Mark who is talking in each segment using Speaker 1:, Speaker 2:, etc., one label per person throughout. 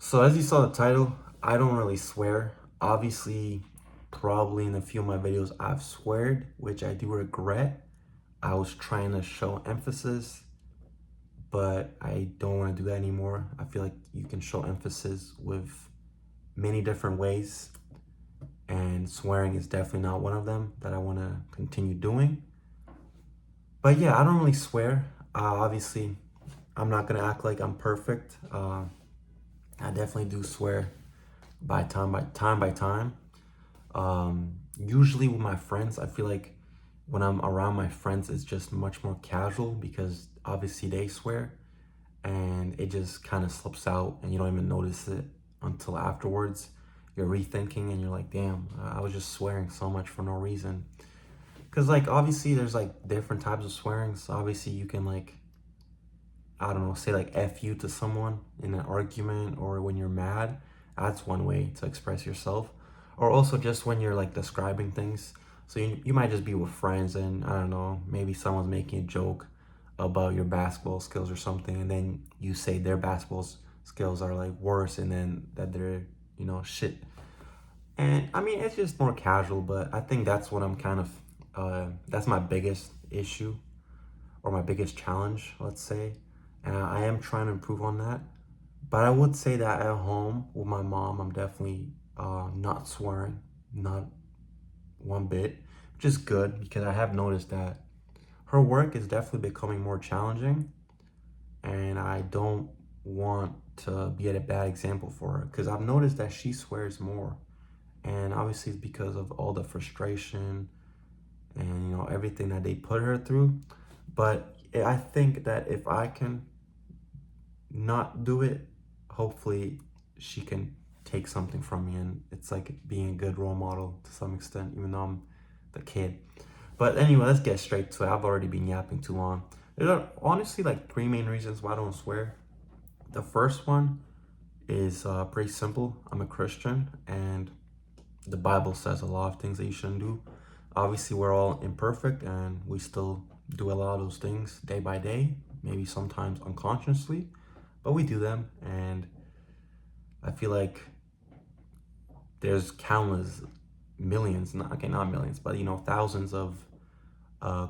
Speaker 1: So as you saw the title, I don't really swear. Obviously, probably in a few of my videos I've sweared, which I do regret. I was trying to show emphasis, but I don't want to do that anymore. I feel like you can show emphasis with many different ways, and swearing is definitely not one of them that I want to continue doing. But yeah, I don't really swear. Obviously, I'm not gonna act like I'm perfect. I definitely do swear by time. Usually with my friends, I feel like when I'm around my friends, it's just much more casual because obviously they swear and it just kind of slips out and you don't even notice it until afterwards. You're rethinking and you're like, damn, I was just swearing so much for no reason. Because, like, obviously there's like different types of swearing. So obviously you can, like, I don't know, say like F you to someone in an argument or when you're mad. That's one way to express yourself. Or also just when you're like describing things. So you might just be with friends and I don't know, maybe someone's making a joke about your basketball skills or something, and then you say their basketball skills are like worse and then that they're, shit. And I mean, it's just more casual, but I think that's what I'm kind of, that's my biggest issue or my biggest challenge, let's say. And I am trying to improve on that. But I would say that at home with my mom, I'm definitely not swearing, not one bit, which is good because I have noticed that her work is definitely becoming more challenging. And I don't want to be at a bad example for her because I've noticed that she swears more. And obviously, it's because of all the frustration and everything that they put her through. But I think that if I can not do it, hopefully she can take something from me, and it's like being a good role model to some extent, even though I'm the kid. But anyway, let's get straight to it. I've already been yapping too long. There are honestly like three main reasons why I don't swear. The first one is pretty simple. I'm a Christian, and the Bible says a lot of things that you shouldn't do. Obviously, we're all imperfect, and we still do a lot of those things day by day, maybe sometimes unconsciously, but we do them. And I feel like there's countless millions, not okay, not millions, but thousands of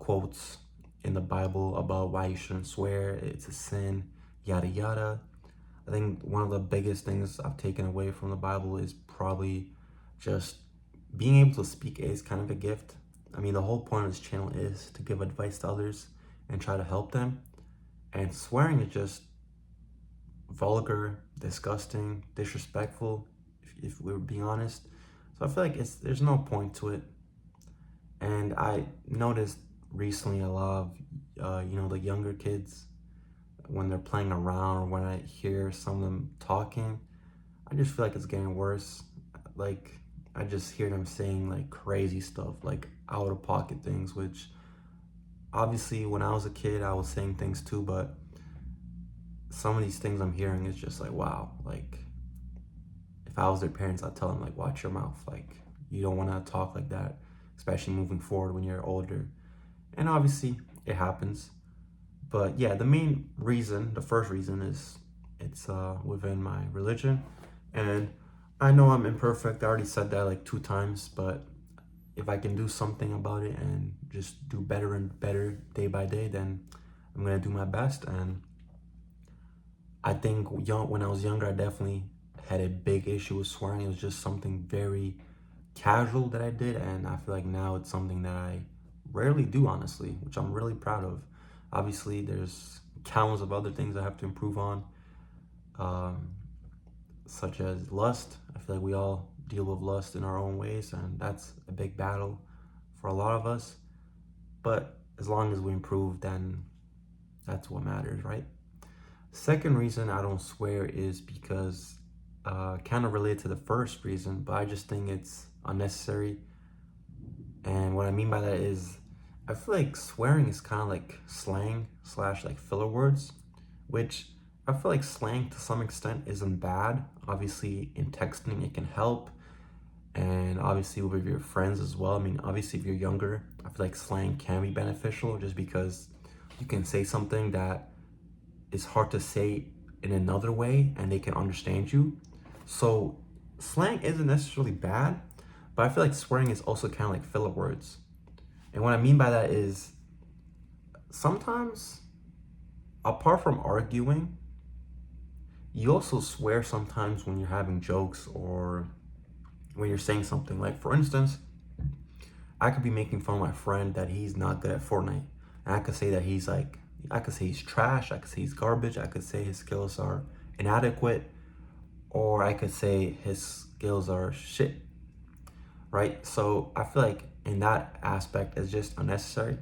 Speaker 1: quotes in the Bible about why you shouldn't swear. It's a sin, yada yada. I think one of the biggest things I've taken away from the Bible is probably just being able to speak is kind of a gift. I mean, the whole point of this channel is to give advice to others and try to help them. And swearing is just vulgar, disgusting, disrespectful, if we're being honest. So I feel like there's no point to it. And I noticed recently a lot of, the younger kids, when they're playing around or when I hear some of them talking, I just feel like it's getting worse. Like, I just hear them saying like crazy stuff, like out of pocket things, which obviously when I was a kid, I was saying things too, but some of these things I'm hearing is just like, wow, like if I was their parents, I'd tell them like, watch your mouth. Like, you don't want to talk like that, especially moving forward when you're older. And obviously it happens. But yeah, the main reason, the first reason is it's within my religion. And I know I'm imperfect. I already said that like 2 times, but if I can do something about it and just do better and better day by day, then I'm gonna do my best. And I think when I was younger, I definitely had a big issue with swearing. It was just something very casual that I did, and I feel like now it's something that I rarely do, honestly, which I'm really proud of. Obviously, there's countless of other things I have to improve on, um, such as lust. I feel like we all deal with lust in our own ways, and that's a big battle for a lot of us. But as long as we improve, then that's what matters, right? Second reason I don't swear is because kind of related to the first reason, but I just think it's unnecessary. And what I mean by that is I feel like swearing is kind of like slang slash like filler words, which I feel like slang to some extent isn't bad. Obviously, in texting, it can help. And obviously, with your friends as well. I mean, obviously, if you're younger, I feel like slang can be beneficial just because you can say something that is hard to say in another way and they can understand you. So slang isn't necessarily bad, but I feel like swearing is also kind of like filler words. And what I mean by that is sometimes, apart from arguing, you also swear sometimes when you're having jokes or when you're saying something. Like, for instance, I could be making fun of my friend that he's not good at Fortnite. And I could say that he's like, I could say he's trash, I could say he's garbage, I could say his skills are inadequate, or I could say his skills are shit, right? So I feel like in that aspect, it's just unnecessary.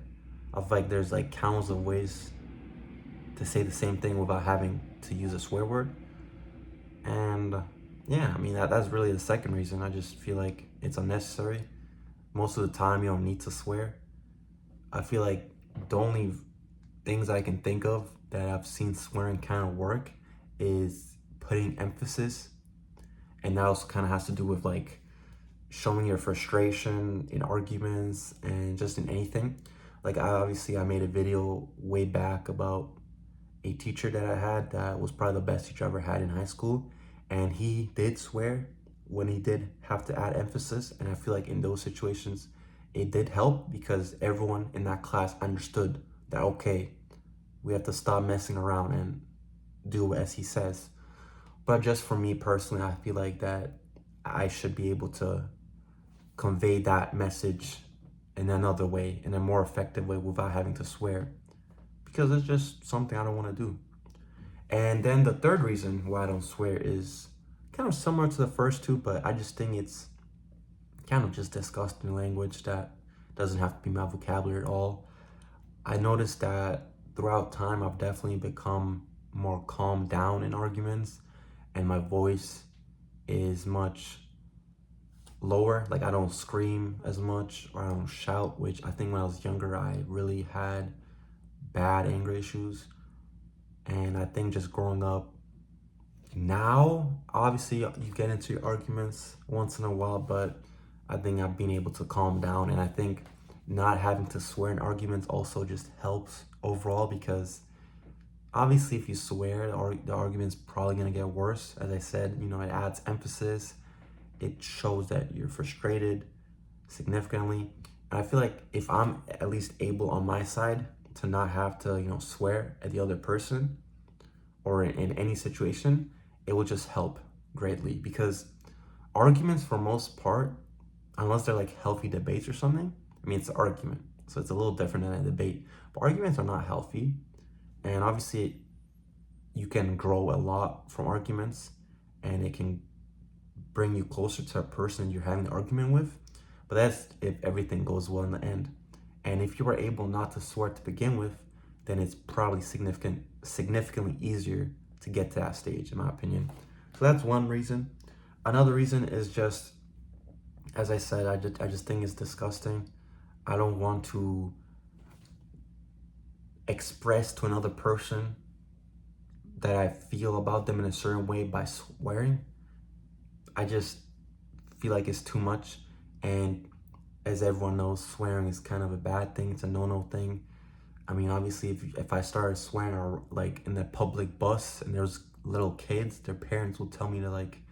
Speaker 1: I feel like there's like countless of ways to say the same thing without having to use a swear word. And yeah, I mean, that's really the second reason. I just feel like it's unnecessary. Most of the time, you don't need to swear. I feel like the only things I can think of that I've seen swearing kind of work is putting emphasis. And that also kind of has to do with like showing your frustration in arguments and just in anything. Like, I made a video way back about a teacher that I had that was probably the best teacher I ever had in high school. And he did swear when he did have to add emphasis. And I feel like in those situations, it did help because everyone in that class understood that, okay, we have to stop messing around and do as he says. But just for me personally, I feel like that I should be able to convey that message in another way, in a more effective way without having to swear, because it's just something I don't want to do. And then the third reason why I don't swear is kind of similar to the first two, but I just think it's kind of just disgusting language that doesn't have to be my vocabulary at all. I noticed that throughout time, I've definitely become more calmed down in arguments, and my voice is much lower. Like, I don't scream as much or I don't shout, which I think when I was younger, I really had bad anger issues. And I think just growing up now, obviously you get into your arguments once in a while, but I think I've been able to calm down. And I think not having to swear in arguments also just helps overall, because obviously if you swear, the argument's probably going to get worse. As I said, it adds emphasis. It shows that you're frustrated significantly. And I feel like if I'm at least able on my side to not have to, swear at the other person or in any situation, it will just help greatly, because arguments for most part, unless they're like healthy debates or something, I mean, it's an argument. So it's a little different than a debate. But arguments are not healthy. And obviously, you can grow a lot from arguments, and it can bring you closer to a person you're having an argument with. But that's if everything goes well in the end. And if you were able not to swear to begin with, then it's probably significantly easier to get to that stage, in my opinion. So that's one reason. Another reason is just, as I said, I just think it's disgusting. I don't want to express to another person that I feel about them in a certain way by swearing. I just feel like it's too much. And as everyone knows, swearing is kind of a bad thing. It's a no-no thing. I mean, obviously, if I started swearing or like in the public bus and there's little kids, their parents will tell me to like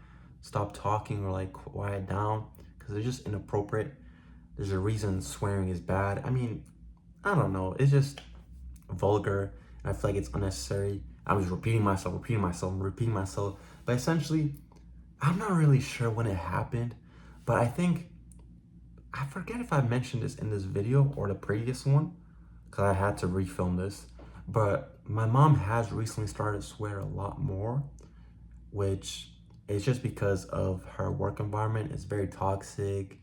Speaker 1: stop talking or like quiet down, because they're just inappropriate. There's a reason swearing is bad. I mean, I don't know. It's just vulgar, and I feel like it's unnecessary. I'm just repeating myself. But essentially, I'm not really sure when it happened, but I forget if I mentioned this in this video or the previous one, because I had to refilm this. But my mom has recently started to swear a lot more, which is just because of her work environment. It's very toxic,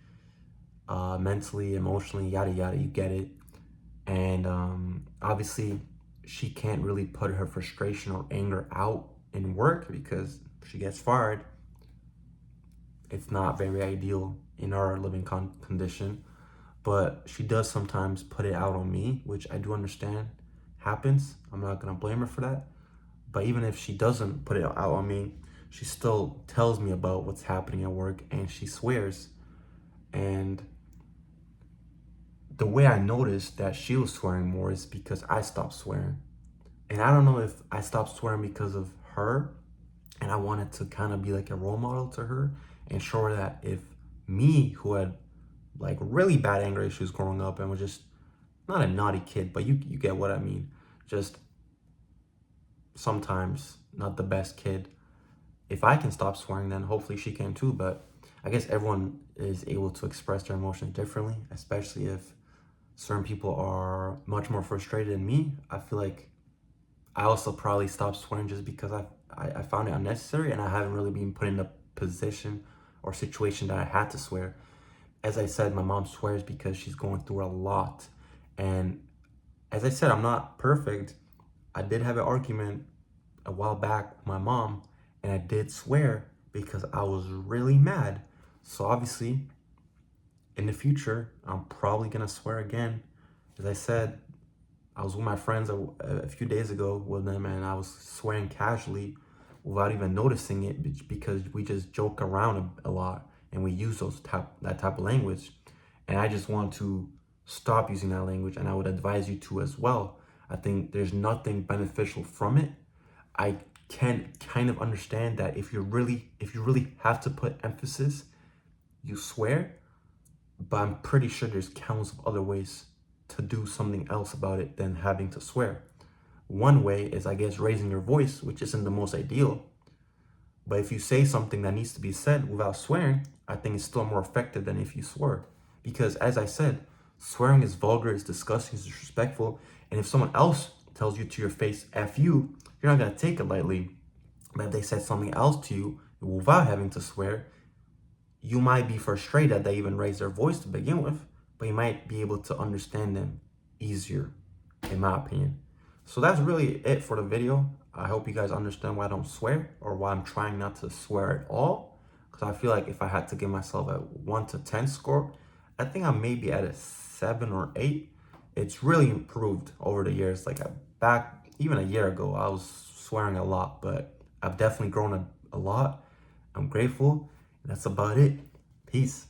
Speaker 1: mentally, emotionally, yada yada, you get it. And obviously, she can't really put her frustration or anger out in work because if she gets fired, it's not very ideal in our living condition. But she does sometimes put it out on me, which I do understand happens. I'm not gonna blame her for that. But even if she doesn't put it out on me, she still tells me about what's happening at work, and she swears. And the way I noticed that she was swearing more is because I stopped swearing. And I don't know if I stopped swearing because of her, and I wanted to kind of be like a role model to her and show her that if me, who had like really bad anger issues growing up and was just not a naughty kid, but you get what I mean, just sometimes not the best kid. If I can stop swearing, then hopefully she can too. But I guess everyone is able to express their emotions differently, especially if certain people are much more frustrated than me. I feel like I also probably stopped swearing just because I found it unnecessary, and I haven't really been put in a position or situation that I had to swear. As I said, my mom swears because she's going through a lot. And as I said, I'm not perfect. I did have an argument a while back with my mom, and I did swear because I was really mad. So obviously, in the future, I'm probably gonna swear again. As I said, I was with my friends a few days ago with them, and I was swearing casually without even noticing it because we just joke around a lot and we use that type of language. And I just want to stop using that language, and I would advise you to as well. I think there's nothing beneficial from it. I can kind of understand that if you really have to put emphasis, you swear, but I'm pretty sure there's countless of other ways to do something else about it than having to swear. One way is, I guess, raising your voice, which isn't the most ideal. But if you say something that needs to be said without swearing, I think it's still more effective than if you swear. Because as I said, swearing is vulgar, it's disgusting, it's disrespectful. And if someone else tells you to your face, F you, you're not gonna take it lightly. But if they said something else to you without having to swear, you might be frustrated that they even raised their voice to begin with, but you might be able to understand them easier, in my opinion. So that's really it for the video. I hope you guys understand why I don't swear, or why I'm trying not to swear at all. Because I feel like if I had to give myself a 1 to 10 score, I think I may be at a 7 or 8. It's really improved over the years. Like back even a year ago, I was swearing a lot, but I've definitely grown a lot. I'm grateful. That's about it. Peace.